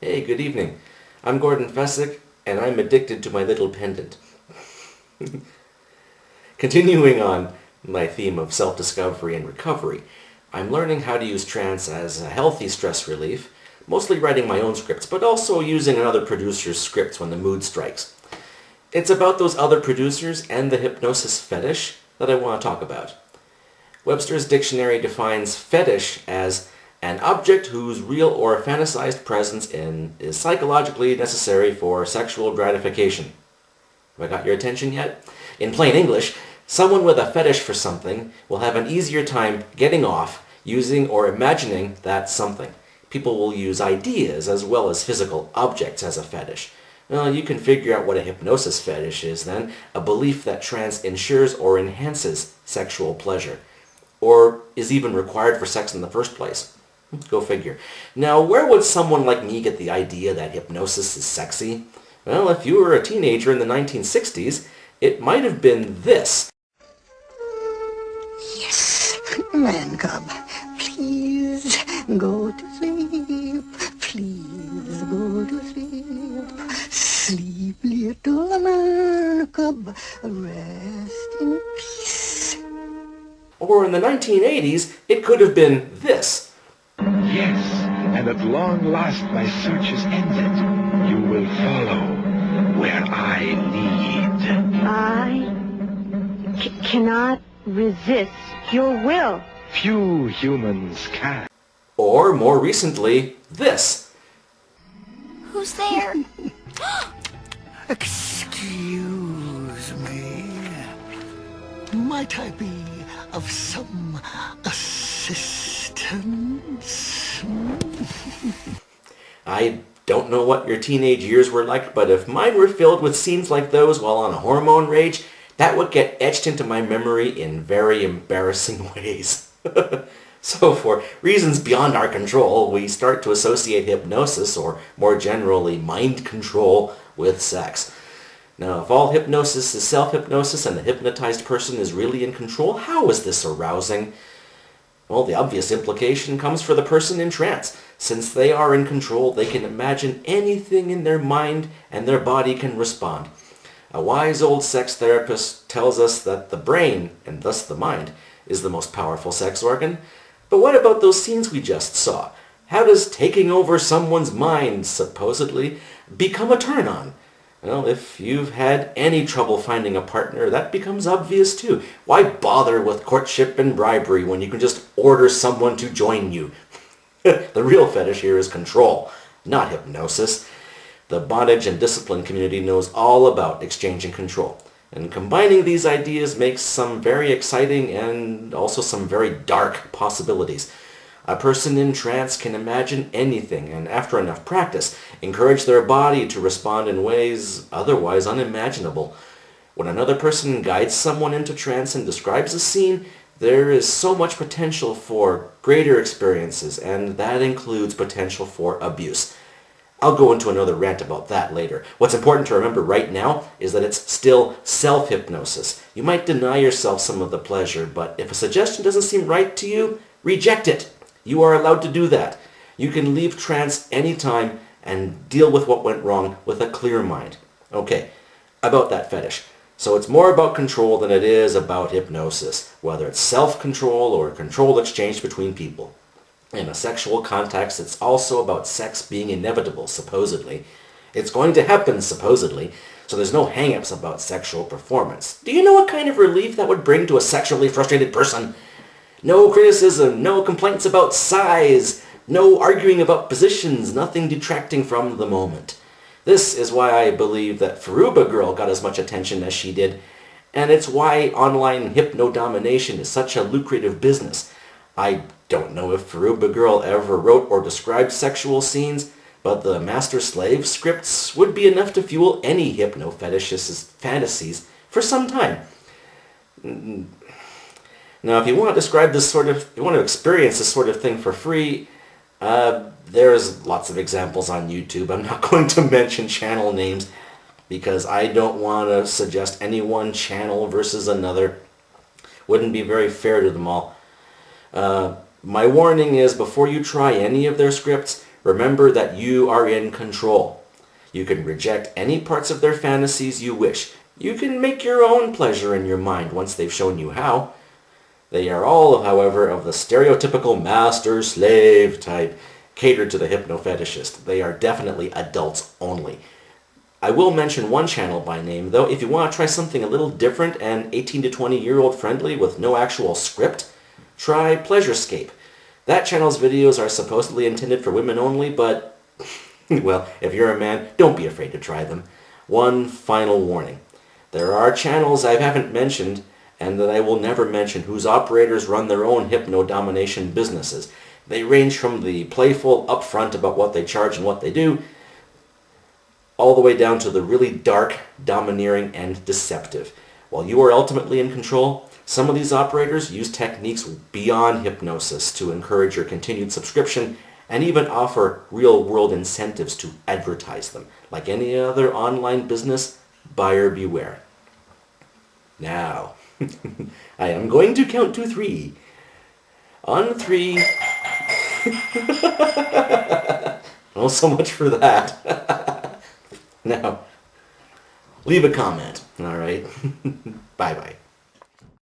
Hey, good evening. I'm Gordon Fessick, and I'm addicted to my little pendant. Continuing on my theme of self-discovery and recovery, I'm learning how to use trance as a healthy stress relief, mostly writing my own scripts, but also using another producer's scripts when the mood strikes. It's about those other producers and the hypnosis fetish that I want to talk about. Webster's dictionary defines fetish as an object whose real or fantasized presence is psychologically necessary for sexual gratification. Have I got your attention yet? In plain English, someone with a fetish for something will have an easier time getting off using or imagining that something. People will use ideas as well as physical objects as a fetish. Well, you can figure out what a hypnosis fetish is then, a belief that trance ensures or enhances sexual pleasure, or is even required for sex in the first place. Go figure. Now, where would someone like me get the idea that hypnosis is sexy? Well, if you were a teenager in the 1960s, it might have been this. Yes, man cub, please go to sleep. Please go to sleep. Sleep, little man cub, rest in peace. Or in the 1980s, it could have been this. Yes, and at long last my search is ended. You will follow where I lead. I cannot resist your will. Few humans can. Or, more recently, this. Who's there? Excuse me. Might I be of some assistance? I don't know what your teenage years were like, but if mine were filled with scenes like those while on a hormone rage, that would get etched into my memory in very embarrassing ways. So for reasons beyond our control, we start to associate hypnosis, or more generally mind control, with sex. Now, if all hypnosis is self-hypnosis and the hypnotized person is really in control, how is this arousing? Well, the obvious implication comes for the person in trance. Since they are in control, they can imagine anything in their mind and their body can respond. A wise old sex therapist tells us that the brain, and thus the mind, is the most powerful sex organ. But what about those scenes we just saw? How does taking over someone's mind, supposedly, become a turn-on? Well, if you've had any trouble finding a partner, that becomes obvious too. Why bother with courtship and bribery when you can just order someone to join you? The real fetish here is control, not hypnosis. The bondage and discipline community knows all about exchanging control. And combining these ideas makes some very exciting and also some very dark possibilities. A person in trance can imagine anything and, after enough practice, encourage their body to respond in ways otherwise unimaginable. When another person guides someone into trance and describes a scene, there is so much potential for greater experiences, and that includes potential for abuse. I'll go into another rant about that later. What's important to remember right now is that it's still self-hypnosis. You might deny yourself some of the pleasure, but if a suggestion doesn't seem right to you, reject it. You are allowed to do that. You can leave trance anytime and deal with what went wrong with a clear mind. Okay, about that fetish. So it's more about control than it is about hypnosis, whether it's self-control or control exchange between people. In a sexual context, it's also about sex being inevitable, supposedly. It's going to happen, supposedly, so there's no hang-ups about sexual performance. Do you know what kind of relief that would bring to a sexually frustrated person? No criticism, no complaints about size, no arguing about positions, nothing detracting from the moment. This is why I believe that Furuba Girl got as much attention as she did, and it's why online hypno-domination is such a lucrative business. I don't know if Furuba Girl ever wrote or described sexual scenes, but the master-slave scripts would be enough to fuel any hypno-fetishist's fantasies for some time. Now, if you want to experience this sort of thing for free, there's lots of examples on YouTube. I'm not going to mention channel names because I don't want to suggest any one channel versus another. Wouldn't be very fair to them all. My warning is, before you try any of their scripts, Remember that you are in control. You can reject any parts of their fantasies you wish. You can make your own pleasure in your mind once they've shown you how. They are all, however, of the stereotypical master-slave type, catered to the hypno-fetishist. They are definitely adults only. I will mention one channel by name, though. If you want to try something a little different and 18 to 20-year-old friendly with no actual script, try Pleasurescape. That channel's videos are supposedly intended for women only, but, well, if you're a man, don't be afraid to try them. One final warning. There are channels I haven't mentioned, and that I will never mention, whose operators run their own hypno-domination businesses. They range from the playful, upfront about what they charge and what they do, all the way down to the really dark, domineering, and deceptive. While you are ultimately in control, some of these operators use techniques beyond hypnosis to encourage your continued subscription and even offer real-world incentives to advertise them. Like any other online business, buyer beware. Now, I am going to count to 3. On 3... Well, so much for that. Now, leave a comment, alright? Bye-bye.